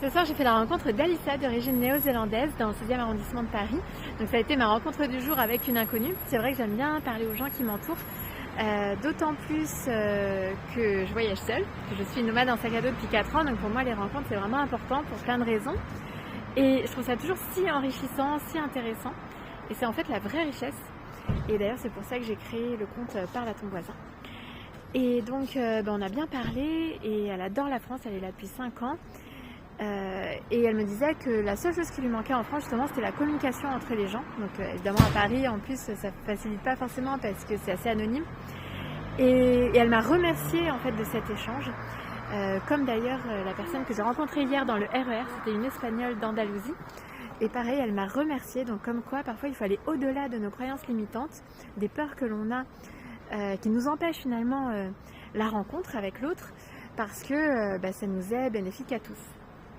Ce soir, j'ai fait la rencontre d'Alissa, d'origine néo-zélandaise, dans le 16e arrondissement de Paris. Donc ça a été ma rencontre du jour avec une inconnue. C'est vrai que j'aime bien parler aux gens qui m'entourent, d'autant plus que je voyage seule, que je suis nomade en sac à dos depuis 4 ans. Donc pour moi, les rencontres, c'est vraiment important pour plein de raisons. Et je trouve ça toujours si enrichissant, si intéressant. Et c'est en fait la vraie richesse. Et d'ailleurs, c'est pour ça que j'ai créé le compte Parle à ton voisin. Et donc, on a bien parlé et elle adore la France, elle est là depuis 5 ans. Et elle me disait que la seule chose qui lui manquait en France justement c'était la communication entre les gens. Donc évidemment à Paris en plus ça ne facilite pas forcément parce que c'est assez anonyme. Et elle m'a remerciée en fait de cet échange. Comme d'ailleurs la personne que j'ai rencontrée hier dans le RER, c'était une Espagnole d'Andalousie. Et pareil, elle m'a remerciée, donc comme quoi parfois il faut aller au-delà de nos croyances limitantes, des peurs que l'on a, qui nous empêchent finalement la rencontre avec l'autre, parce que ça nous est bénéfique à tous.